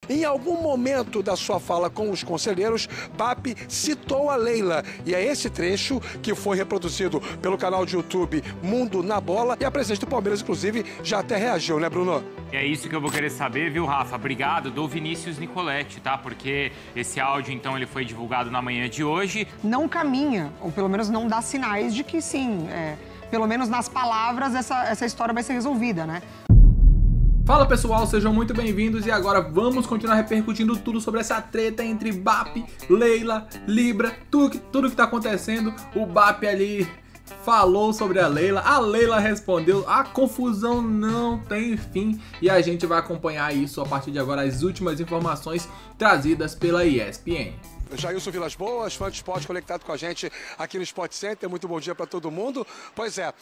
Em algum momento da sua fala com os conselheiros, BAP citou a Leila. E é esse trecho que foi reproduzido pelo canal de YouTube Mundo na Bola. E a presidente do Palmeiras, inclusive, já até reagiu, né, Bruno? É isso que eu vou querer saber, viu, Rafa? Obrigado, do Vinícius Nicoletti, tá? Porque esse áudio, então, ele foi divulgado na manhã de hoje. Não caminha, ou pelo menos não dá sinais de que sim, pelo menos nas palavras, essa história vai ser resolvida, né? Fala pessoal, sejam muito bem-vindos e agora vamos continuar repercutindo tudo sobre essa treta entre BAP, Leila, Libra, tudo que tá acontecendo. O BAP ali falou sobre a Leila respondeu, a confusão não tem fim e a gente vai acompanhar isso a partir de agora, as últimas informações trazidas pela ESPN. Jailson Vilas Boas, fã de esporte conectado com a gente aqui no Sport Center. Muito bom dia para todo mundo. Pois é,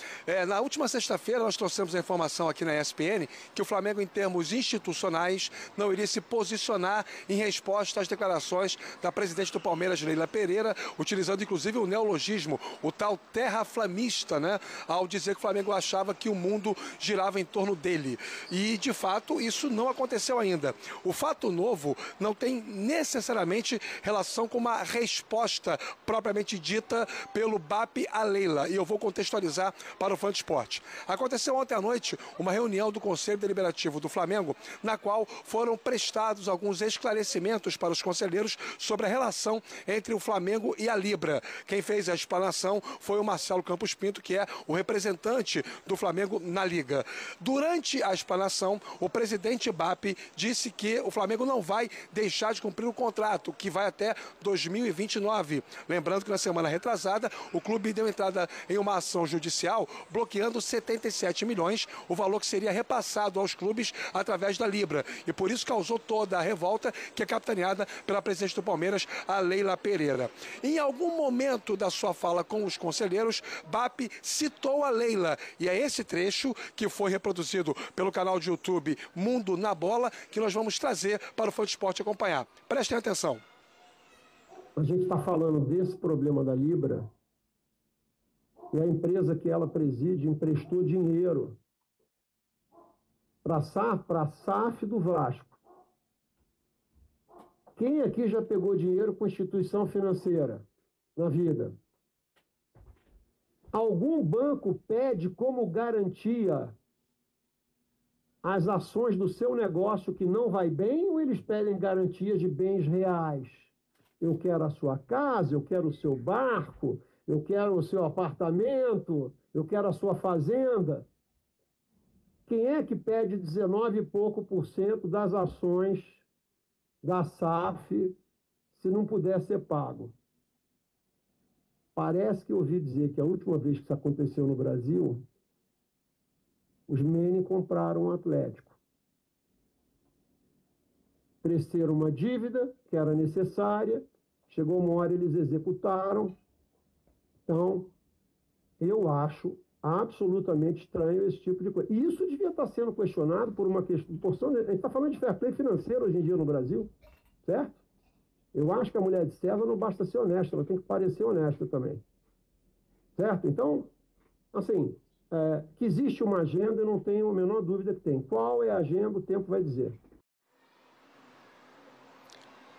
na última sexta-feira nós trouxemos a informação aqui na ESPN que o Flamengo, em termos institucionais, não iria se posicionar em resposta às declarações da presidente do Palmeiras, Leila Pereira, utilizando inclusive o neologismo, o tal terraflamista, né? Ao dizer que o Flamengo achava que o mundo girava em torno dele. E, de fato, isso não aconteceu ainda. O fato novo não tem necessariamente relação com uma resposta propriamente dita pelo BAP a Leila. E eu vou contextualizar para o fã de esporte. Aconteceu ontem à noite uma reunião do Conselho Deliberativo do Flamengo, na qual foram prestados alguns esclarecimentos para os conselheiros sobre a relação entre o Flamengo e a Libra. Quem fez a explanação foi o Marcelo Campos Pinto, que é o representante do Flamengo na Liga. Durante a explanação, o presidente BAP disse que o Flamengo não vai deixar de cumprir o contrato, que vai até 2029. Lembrando que na semana retrasada, o clube deu entrada em uma ação judicial bloqueando 77 milhões, o valor que seria repassado aos clubes através da Libra. E por isso causou toda a revolta que é capitaneada pela presidente do Palmeiras, a Leila Pereira. Em algum momento da sua fala com os conselheiros, BAP citou a Leila. E é esse trecho que foi reproduzido pelo canal de YouTube Mundo na Bola que nós vamos trazer para o fã de esporte acompanhar. Prestem atenção. A gente está falando desse problema da Libra e a empresa que ela preside emprestou dinheiro para a SAF do Vasco. Quem aqui já pegou dinheiro com instituição financeira na vida? Algum banco pede como garantia as ações do seu negócio que não vai bem ou eles pedem garantia de bens reais? Eu quero a sua casa, eu quero o seu barco, eu quero o seu apartamento, eu quero a sua fazenda. Quem é que pede 19 e pouco % das ações da SAF se não puder ser pago? Parece que eu ouvi dizer que a última vez que isso aconteceu no Brasil, os Menem compraram um Atlético. Cresceram uma dívida que era necessária, chegou uma hora eles executaram. Então, eu acho absolutamente estranho esse tipo de coisa. E isso devia estar sendo questionado por uma porção... A gente está falando de fair play financeiro hoje em dia no Brasil, certo? Eu acho que a mulher de César não basta ser honesta, ela tem que parecer honesta também. Certo? Então, assim, que existe uma agenda, eu não tenho a menor dúvida que tem. Qual é a agenda, o tempo vai dizer.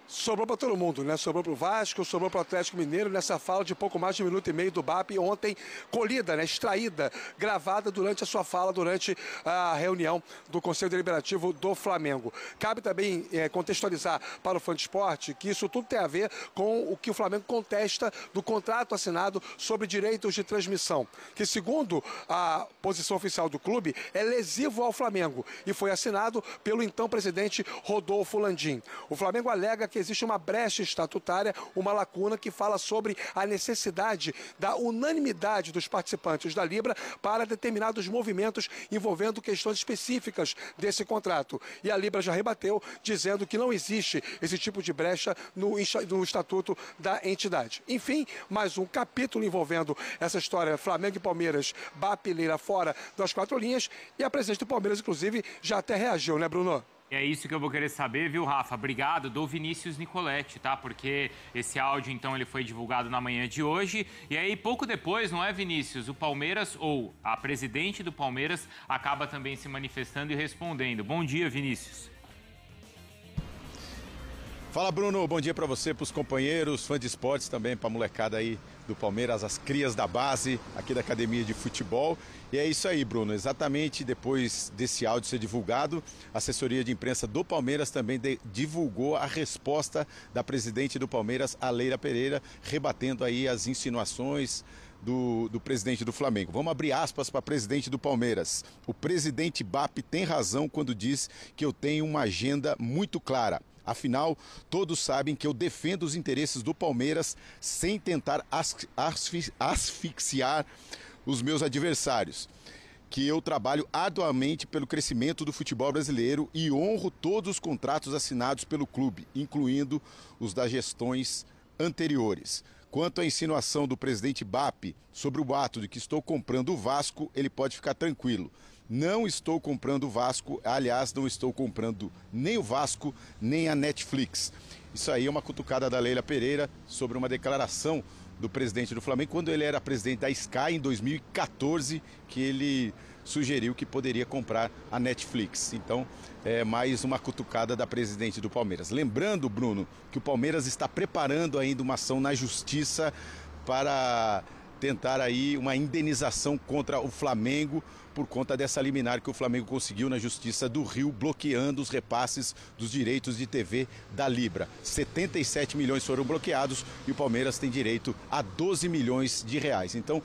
Sobrou para todo mundo, né? Sobrou para o Vasco, sobrou para o Atlético Mineiro, nessa fala de pouco mais de 1 minuto e meio do BAP, ontem colhida, né? Extraída, gravada durante a sua fala, durante a reunião do Conselho Deliberativo do Flamengo. Cabe também contextualizar para o fã de esporte que isso tudo tem a ver com o que o Flamengo contesta do contrato assinado sobre direitos de transmissão, que segundo a posição oficial do clube, é lesivo ao Flamengo e foi assinado pelo então presidente Rodolfo Landim. O Flamengo alega que existe uma brecha estatutária, uma lacuna que fala sobre a necessidade da unanimidade dos participantes da Libra para determinados movimentos envolvendo questões específicas desse contrato. E a Libra já rebateu, dizendo que não existe esse tipo de brecha no estatuto da entidade. Enfim, mais um capítulo envolvendo essa história Flamengo e Palmeiras, BAP e Leila fora das 4 linhas, e a presidente do Palmeiras, inclusive, já até reagiu, né, Bruno? É isso que eu vou querer saber, viu, Rafa? Obrigado, do Vinícius Nicoletti, tá? Porque esse áudio, então, ele foi divulgado na manhã de hoje. E aí, pouco depois, não é, Vinícius? O Palmeiras, ou a presidente do Palmeiras, acaba também se manifestando e respondendo. Bom dia, Vinícius. Fala, Bruno, bom dia para você, para os companheiros, fã de esportes também, para a molecada aí do Palmeiras, as crias da base aqui da Academia de Futebol. E é isso aí, Bruno, exatamente depois desse áudio ser divulgado, a assessoria de imprensa do Palmeiras também divulgou a resposta da presidente do Palmeiras, a Leila Pereira, rebatendo aí as insinuações do presidente do Flamengo. Vamos abrir aspas para o presidente do Palmeiras. O presidente BAP tem razão quando diz que eu tenho uma agenda muito clara. Afinal, todos sabem que eu defendo os interesses do Palmeiras sem tentar asfixiar os meus adversários. Que eu trabalho arduamente pelo crescimento do futebol brasileiro e honro todos os contratos assinados pelo clube, incluindo os das gestões anteriores. Quanto à insinuação do presidente BAP sobre o ato de que estou comprando o Vasco, ele pode ficar tranquilo. Não estou comprando o Vasco, aliás, não estou comprando nem o Vasco, nem a Netflix. Isso aí é uma cutucada da Leila Pereira sobre uma declaração do presidente do Flamengo, quando ele era presidente da Sky em 2014, que ele sugeriu que poderia comprar a Netflix. Então, é mais uma cutucada da presidente do Palmeiras. Lembrando, Bruno, que o Palmeiras está preparando ainda uma ação na Justiça para tentar aí uma indenização contra o Flamengo por conta dessa liminar que o Flamengo conseguiu na Justiça do Rio, bloqueando os repasses dos direitos de TV da Libra. 77 milhões foram bloqueados e o Palmeiras tem direito a 12 milhões de reais. Então,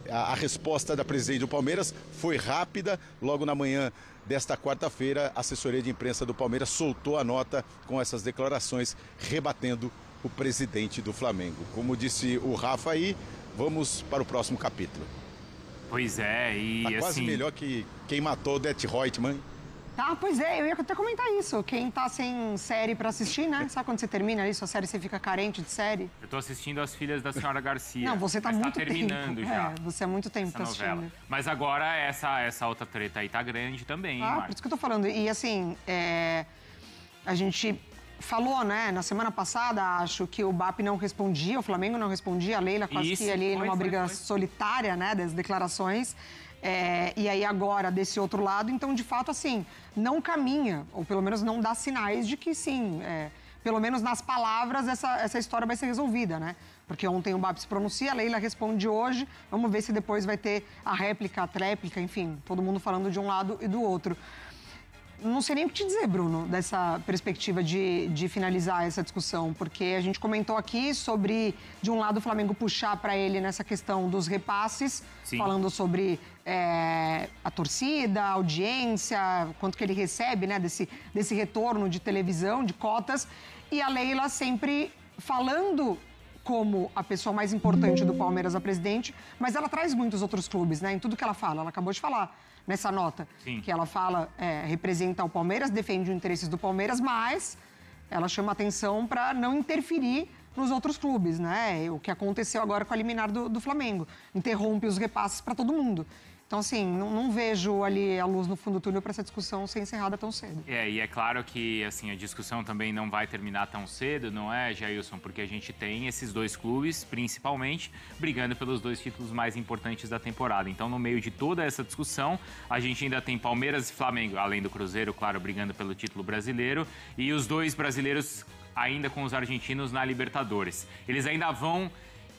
a resposta da presidente do Palmeiras foi rápida. Logo na manhã desta quarta-feira, a assessoria de imprensa do Palmeiras soltou a nota com essas declarações, rebatendo o presidente do Flamengo. Como disse o Rafa aí, vamos para o próximo capítulo. Pois é, e tá quase assim... melhor que quem matou o Det Reutemann. Tá, pois é, eu ia até comentar isso. Quem tá sem série pra assistir, né? Sabe quando você termina ali, sua série, você fica carente de série? Eu tô assistindo As Filhas da Senhora Garcia. Não, você tá mas muito tá terminando tempo. já. É, você há muito tempo tá assistindo. Mas agora essa outra treta aí tá grande também, hein, Por isso que eu tô falando. E assim, a gente falou, né, na semana passada, acho que o BAP não respondia, o Flamengo não respondia, a Leila quase que ali numa briga solitária, né, das declarações. E aí agora, desse outro lado, então, de fato, assim, não caminha, ou pelo menos não dá sinais de que, sim, pelo menos nas palavras, essa história vai ser resolvida, né? Porque ontem o BAP se pronuncia, a Leila responde hoje, vamos ver se depois vai ter a réplica, a tréplica, enfim, todo mundo falando de um lado e do outro. Não sei nem o que te dizer, Bruno, dessa perspectiva de finalizar essa discussão, porque a gente comentou aqui sobre, de um lado, o Flamengo puxar para ele nessa questão dos repasses, sim, falando sobre a torcida, a audiência, quanto que ele recebe, né, desse retorno de televisão, de cotas, e a Leila sempre falando como a pessoa mais importante do Palmeiras, a presidente, mas ela traz muitos outros clubes, né, em tudo que ela fala. Ela acabou de falar nessa nota, sim, que ela fala, representa o Palmeiras, defende os interesses do Palmeiras, mas ela chama atenção para não interferir nos outros clubes, né? O que aconteceu agora com a liminar do Flamengo. Interrompe os repasses para todo mundo. Então, assim, não vejo ali a luz no fundo do túnel para essa discussão ser encerrada tão cedo. E é claro que, assim, a discussão também não vai terminar tão cedo, não é, Jailson? Porque a gente tem esses dois clubes, principalmente, brigando pelos dois títulos mais importantes da temporada. Então, no meio de toda essa discussão, a gente ainda tem Palmeiras e Flamengo, além do Cruzeiro, claro, brigando pelo título brasileiro, e os dois brasileiros ainda com os argentinos na Libertadores. Eles ainda vão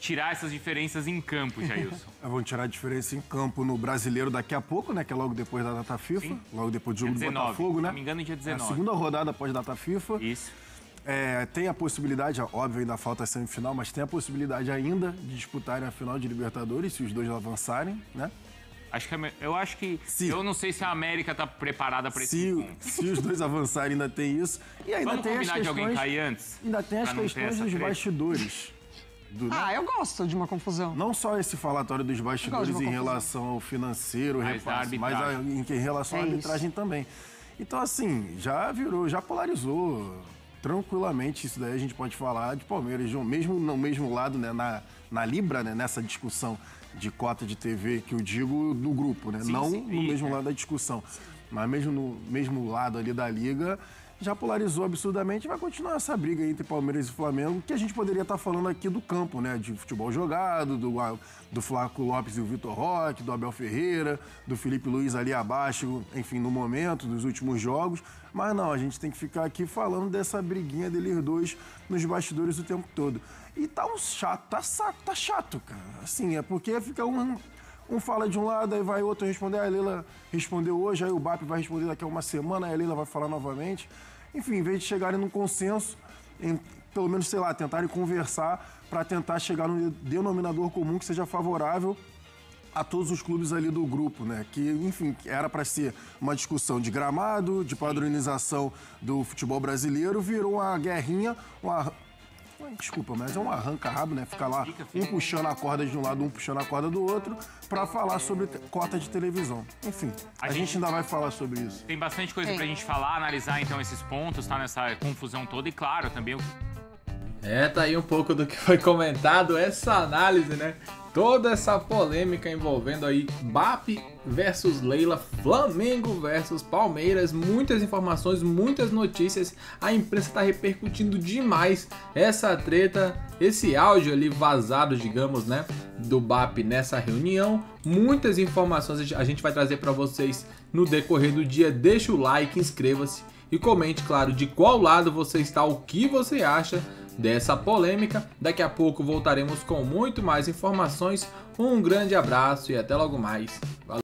tirar essas diferenças em campo, Jailson. Vão tirar a diferença em campo no Brasileiro daqui a pouco, né? Que é logo depois da data FIFA. Sim. Logo depois do jogo do Botafogo, né? Se não me engano, dia 19. A segunda rodada após data FIFA. Isso. Tem a possibilidade, óbvio, ainda falta a semifinal, mas tem a possibilidade ainda de disputarem a final de Libertadores, se os dois avançarem, né? Eu acho que... Eu não sei se a América está preparada para esse ponto. Se os dois avançarem, ainda tem isso. E ainda Vamos tem combinar de alguém cair antes? Ainda tem as questões dos bastidores. Eu gosto de uma confusão. Não só esse falatório dos bastidores em relação ao financeiro, repasse, mas em relação à arbitragem também. Então, assim, já polarizou tranquilamente. Isso daí a gente pode falar de Palmeiras, mesmo no mesmo lado, né, na Libra, né, nessa discussão de cota de TV, que eu digo do grupo, né? Sim, no mesmo lado da discussão. Mas mesmo no mesmo lado ali da Liga, já polarizou absurdamente e vai continuar essa briga aí entre Palmeiras e Flamengo, que a gente poderia estar falando aqui do campo, né? De futebol jogado, do Flaco Lopes e o Vitor Roque, do Abel Ferreira, do Felipe Luiz ali abaixo, enfim, no momento dos últimos jogos. Mas não, a gente tem que ficar aqui falando dessa briguinha deles dois nos bastidores o tempo todo. E tá um chato, tá chato, cara. Assim, é porque fica um fala de um lado, aí vai outro responder, a Leila respondeu hoje, aí o BAP vai responder daqui a uma semana, aí a Leila vai falar novamente. Enfim, em vez de chegarem num consenso, pelo menos, sei lá, tentarem conversar para tentar chegar num denominador comum que seja favorável a todos os clubes ali do grupo, né? Que, enfim, era para ser uma discussão de gramado, de padronização do futebol brasileiro, virou uma guerrinha, desculpa, mas é um arranca-rabo, né? Ficar lá, um puxando a corda de um lado, um puxando a corda do outro, para falar sobre cota de televisão. Enfim, a gente ainda vai falar sobre isso. Tem bastante coisa pra gente falar, analisar então esses pontos, tá? Nessa confusão toda. E claro, também tá aí um pouco do que foi comentado, essa análise, né? Toda essa polêmica envolvendo aí BAP versus Leila, Flamengo versus Palmeiras, muitas informações, muitas notícias, a imprensa está repercutindo demais essa treta, esse áudio ali vazado, digamos, né, do BAP nessa reunião, muitas informações a gente vai trazer para vocês no decorrer do dia. Deixa o like, inscreva-se e comente, claro, de qual lado você está, o que você acha dessa polêmica. Daqui a pouco voltaremos com muito mais informações. Um grande abraço e até logo mais. Valeu.